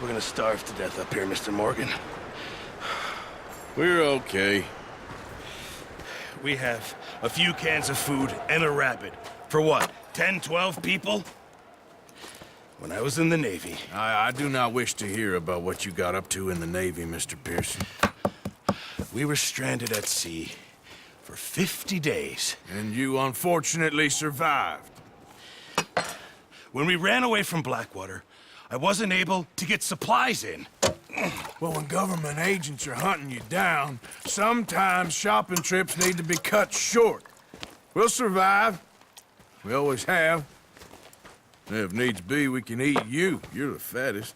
We're gonna starve to death up here, Mr. Morgan. We're okay. We have a few cans of food and a rabbit. For what, 10, 12 people? When I was in the Navy... I do not wish to hear about what you got up to in the Navy, Mr. Pearson. We were stranded at sea for 50 days. And you unfortunately survived. When we ran away from Blackwater, I wasn't able to get supplies in. Well, when government agents are hunting you down, sometimes shopping trips need to be cut short. We'll survive. We always have. If needs be, we can eat you. You're the fattest.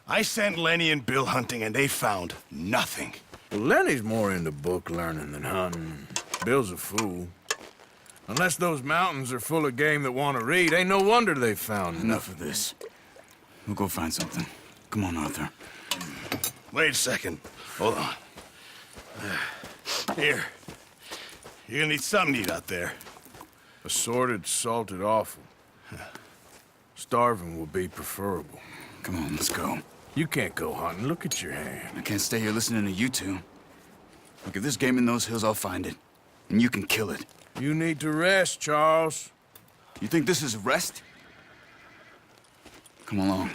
I sent Lenny and Bill hunting, and they found nothing. Well, Lenny's more into book learning than hunting. Bill's a fool. Unless those mountains are full of game that want to read, ain't no wonder they found Enough of this. We'll go find something. Come on, Arthur. Wait a second. Hold on. Here. You're gonna need something to eat out there. Assorted, salted offal. Starving will be preferable. Come on, let's go. You can't go hunting. Look at your hand. I can't stay here listening to you two. Look, if there's game in those hills, I'll find it. And you can kill it. You need to rest, Charles. You think this is rest? Come along.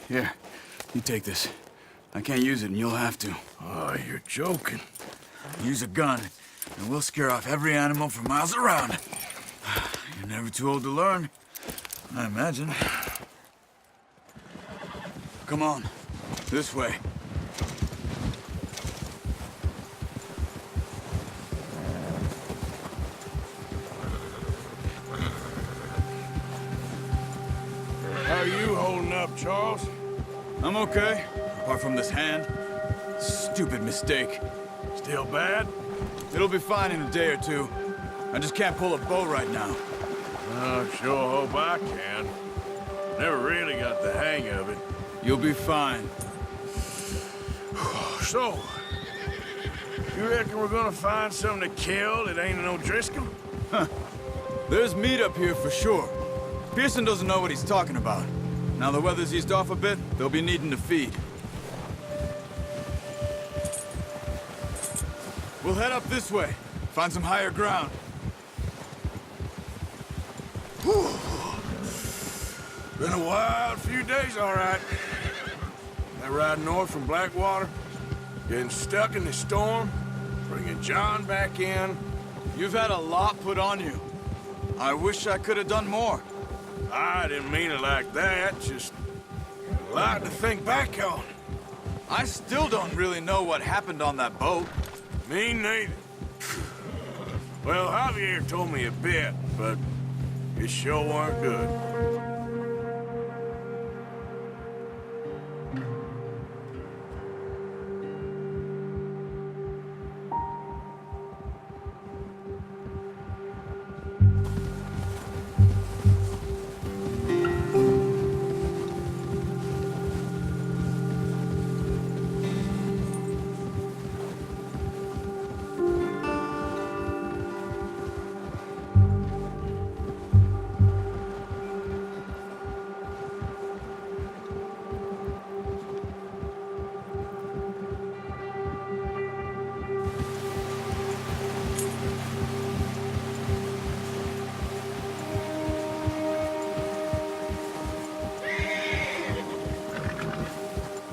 Here, you take this. I can't use it, and you'll have to. Oh, you're joking. Use a gun, and we'll scare off every animal for miles around. You're never too old to learn, I imagine. Come on, this way. How are you holding up, Charles? I'm okay, apart from this hand. Stupid mistake. Still bad? It'll be fine in a day or two. I just can't pull a bow right now. I sure hope I can. Never really got the hang of it. You'll be fine. So, you reckon we're gonna find something to kill that ain't no Driscoll? There's meat up here for sure. Pearson doesn't know what he's talking about. Now the weather's eased off a bit, they'll be needing to feed. We'll head up this way. Find some higher ground. Whew. Been a wild few days, all right. That ride north from Blackwater, getting stuck in the storm, bringing John back in. You've had a lot put on you. I wish I could have done more. I didn't mean it like that, just a lot to think back on. I still don't really know what happened on that boat. Me neither. Well, Javier told me a bit, but it sure weren't good.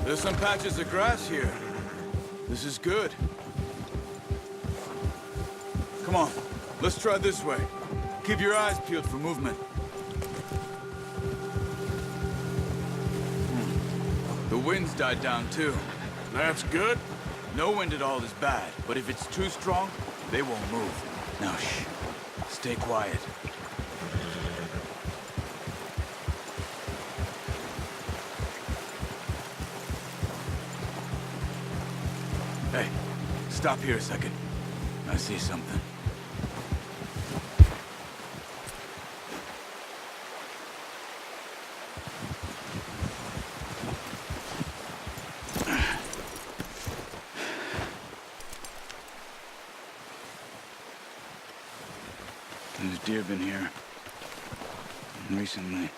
There's some patches of grass here. This is good. Come on, let's try this way. Keep your eyes peeled for movement. The wind's died down too. That's good. No wind at all is bad, but if it's too strong, they won't move. Now shh, stay quiet. Hey, stop here a second. I see something. deer been here. Recently.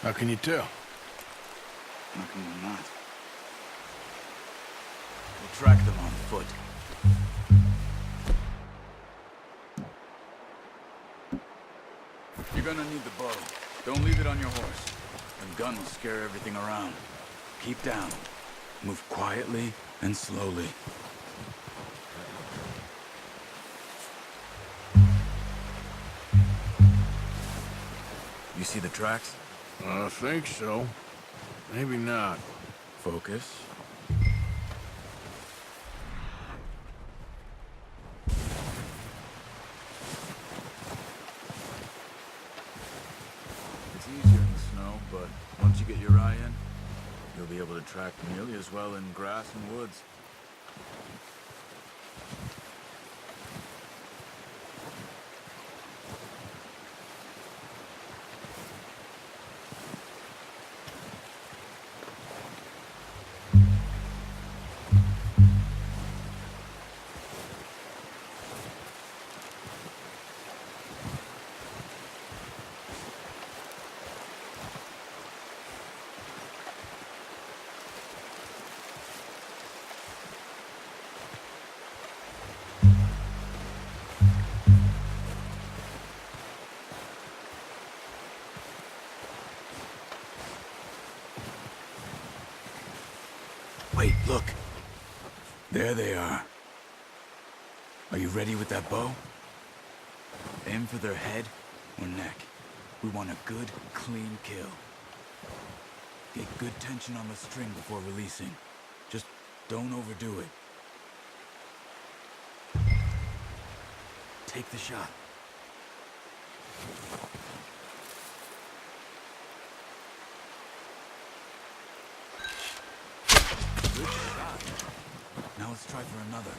How can you tell? How can you not? We'll track them on foot. You're gonna need the bow. Don't leave it on your horse. The gun will scare everything around. Keep down. Move quietly and slowly. You see the tracks? I think so. Maybe not. Focus. It's easier in the snow, but once you get your eye in, you'll be able to track nearly as well in grass and woods. Wait, look. There they are. Are you ready with that bow? Aim for their head or neck. We want a good, clean kill. Get good tension on the string before releasing. Just don't overdo it. Take the shot. Good shot. Now let's try for another.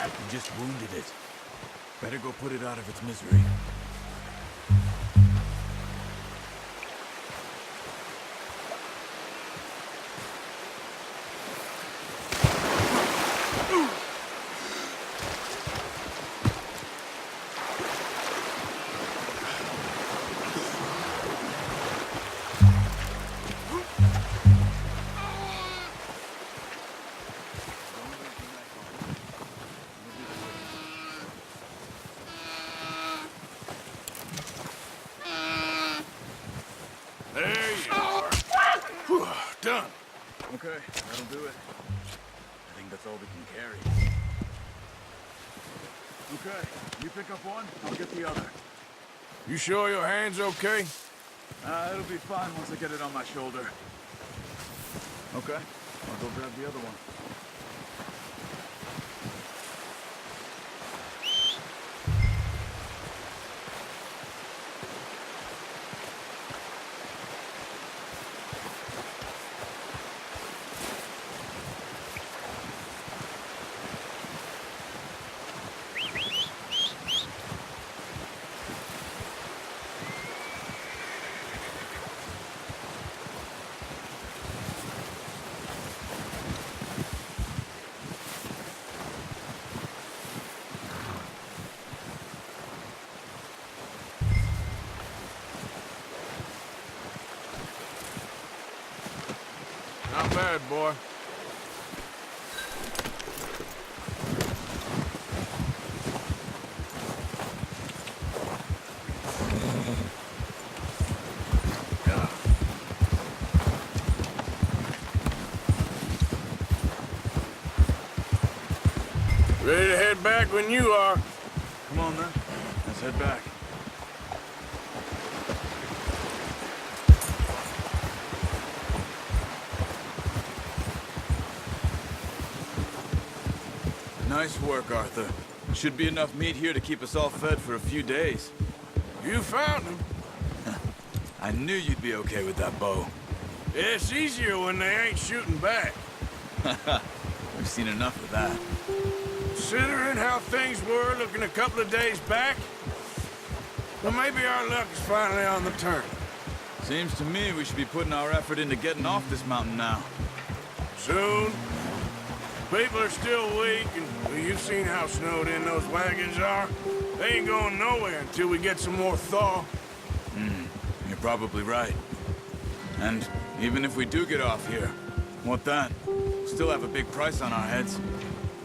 You just wounded it. Better go put it out of its misery. There you are. Whew, done. Okay, that'll do it. think that's all we can carry. Okay, you pick up one, I'll get the other. You sure your hand's okay? It'll be fine once I get it on my shoulder. Okay, I'll go grab the other one. Not bad, boy. Ready to head back when you are. Come on, then. Let's head back. Nice work, Arthur. Should be enough meat here to keep us all fed for a few days. You found him. I knew you'd be okay with that bow. It's easier when they ain't shooting back. We've seen enough of that. Considering how things were looking a couple of days back, well, maybe our luck is finally on the turn. Seems to me we should be putting our effort into getting off this mountain now. Soon. People are still weak, and well, you've seen how snowed in those wagons are. They ain't going nowhere until we get some more thaw. You're probably right. And even if we do get off here, what then? Still have a big price on our heads.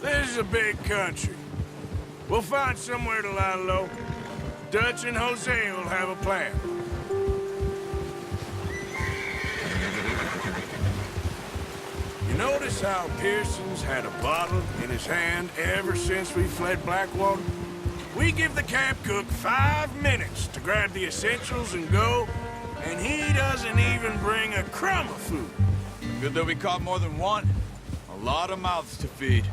This is a big country. We'll find somewhere to lie low. Dutch and Jose will have a plan. You notice how Pearson's had a bottle in his hand ever since we fled Blackwater? We give the camp cook 5 minutes to grab the essentials and go, and he doesn't even bring a crumb of food. Good that we caught more than one. A lot of mouths to feed.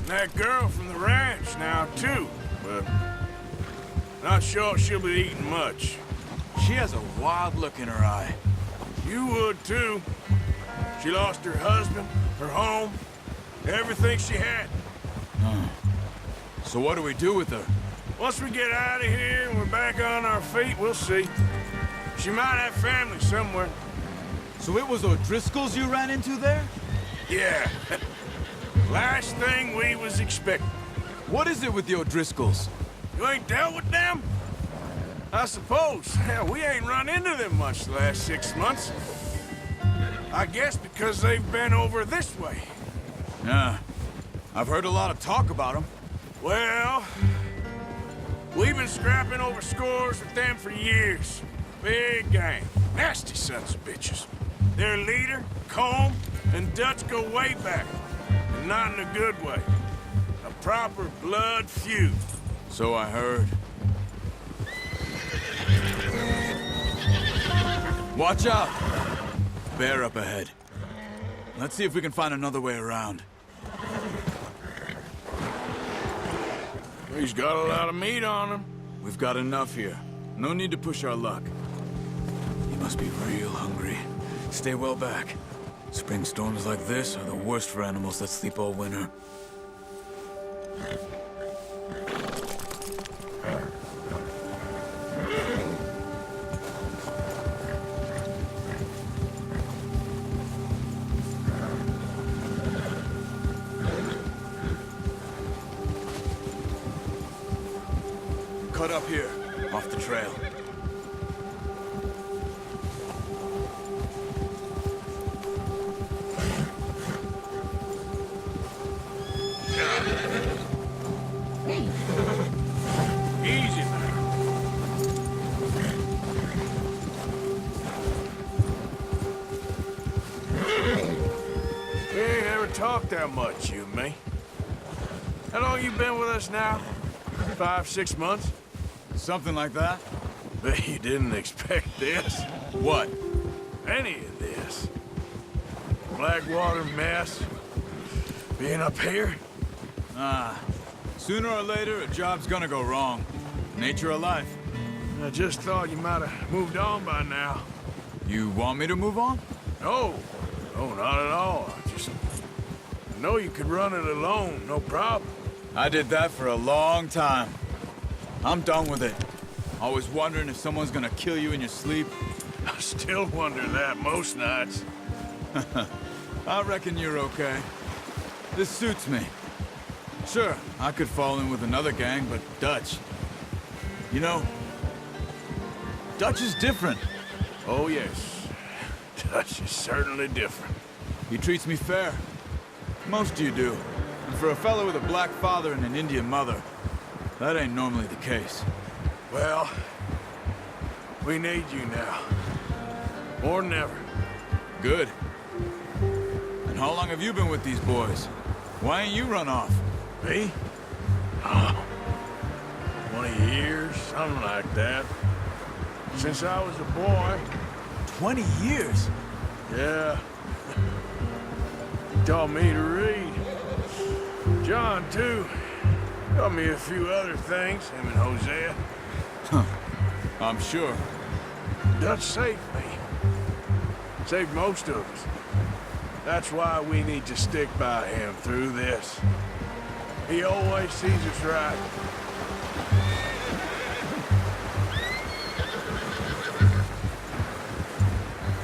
And that girl from the ranch now, too, but not sure she'll be eating much. She has a wild look in her eye. You would, too. She lost her husband, her home, everything she had. So what do we do with her? Once we get out of here and we're back on our feet, we'll see. She might have family somewhere. So it was O'Driscoll's you ran into there? Yeah. Last thing we was expecting. What is it with the O'Driscolls? You ain't dealt with them? I suppose. Hell, we ain't run into them much the last 6 months. I guess because they've been over this way. Yeah. I've heard a lot of talk about them. Well, we've been scrapping over scores with them for years. Big gang. Nasty sons of bitches. Their leader, Combe, and Dutch go way back. And not in a good way. A proper blood feud. So I heard. Watch out! Bear up ahead. Let's see if we can find another way around. He's got a lot of meat on him. We've got enough here. No need to push our luck. He must be real hungry. Stay well back. Spring storms like this are the worst for animals that sleep all winter. Cut up here, off the trail. Easy now. We ain't ever talk that much, you and me. How long you been with us now? 5, 6 months? Something like that? Bet you didn't expect this. What? Any of this. Blackwater mess. Being up here? Sooner or later, a job's gonna go wrong. Nature of life. I just thought you might have moved on by now. You want me to move on? No. No, not at all. I know you could run it alone, no problem. I did that for a long time. I'm done with it. Always wondering if someone's gonna kill you in your sleep. I still wonder that most nights. I reckon you're okay. This suits me. Sure, I could fall in with another gang, but Dutch... You know, Dutch is different. Oh, yes. Dutch is certainly different. He treats me fair. Most of you do. And for a fellow with a black father and an Indian mother, that ain't normally the case. Well, we need you now. More than ever. Good. And how long have you been with these boys? Why ain't you run off? Me? Oh, 20 years, something like that. Since I was a boy. 20 years? Yeah. He taught me to read. John, too. Taught me a few other things, him and Hosea. I'm sure. Dutch saved me. Saved most of us. That's why we need to stick by him through this. He always sees us right.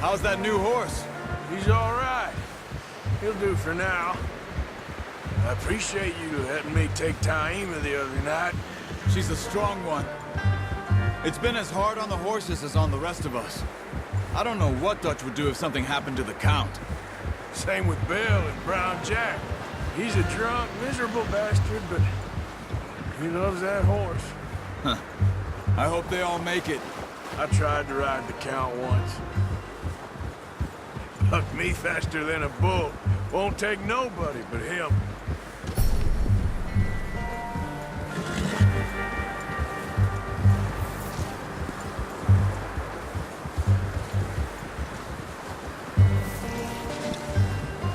How's that new horse? He's all right. He'll do for now. I appreciate you letting me take Taima the other night. She's a strong one. It's been as hard on the horses as on the rest of us. I don't know what Dutch would do if something happened to the Count. Same with Bill and Brown Jack. He's a drunk, miserable bastard, but he loves that horse. Huh. I hope they all make it. I tried to ride the Count once. Bucked me faster than a bull. Won't take nobody but him.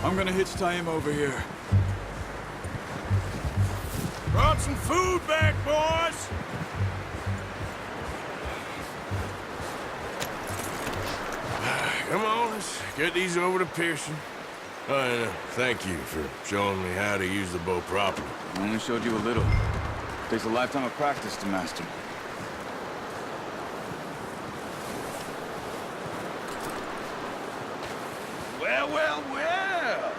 I'm gonna hitch Taima over here. Brought some food back, boys! Come on, let's get these over to Pearson. Thank you for showing me how to use the bow properly. I only showed you a little. Takes a lifetime of practice to master. Well, well, well!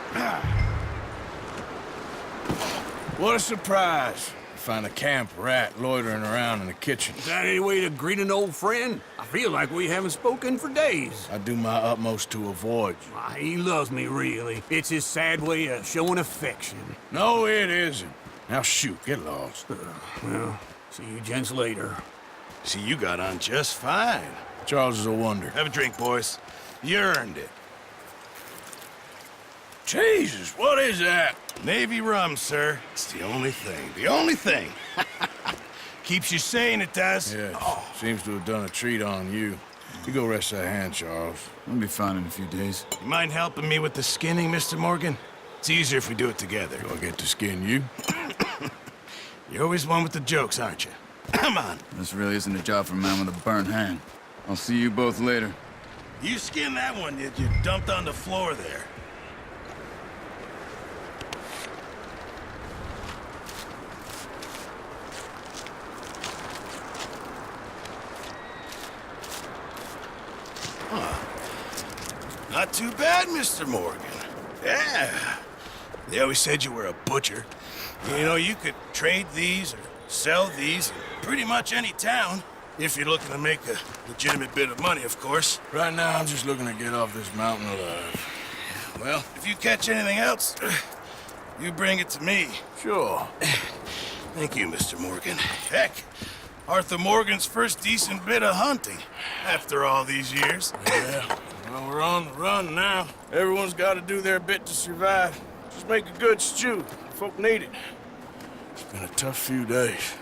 What a surprise. Find a camp rat loitering around in the kitchen. Is that any way to greet an old friend? I feel like we haven't spoken for days. I do my utmost to avoid you. Why, he loves me, really. It's his sad way of showing affection. No, it isn't. Now shoot, get lost. Well, see you gents later. See, you got on just fine. Charles is a wonder. Have a drink, boys. You earned it. Jesus, what is that? Navy rum, sir. It's the only thing. The only thing. Keeps you sane, it does. Yes, seems to have done a treat on you. You go rest that hand, Charles. I'll be fine in a few days. You mind helping me with the skinning, Mr. Morgan? It's easier if we do it together. Do I get to skin you? You're always one with the jokes, aren't you? Come on. This really isn't a job for a man with a burnt hand. I'll see you both later. You skinned that one that you dumped on the floor there. Not too bad, Mr. Morgan. Yeah. They always said you were a butcher. You know, you could trade these or sell these in pretty much any town. If you're looking to make a legitimate bit of money, of course. Right now, I'm just looking to get off this mountain alive. Well, if you catch anything else, you bring it to me. Sure. Thank you, Mr. Morgan. Heck, Arthur Morgan's first decent bit of hunting after all these years. Yeah. Well, we're on the run now. Everyone's got to do their bit to survive. Just make a good stew. Folk need it. It's been a tough few days.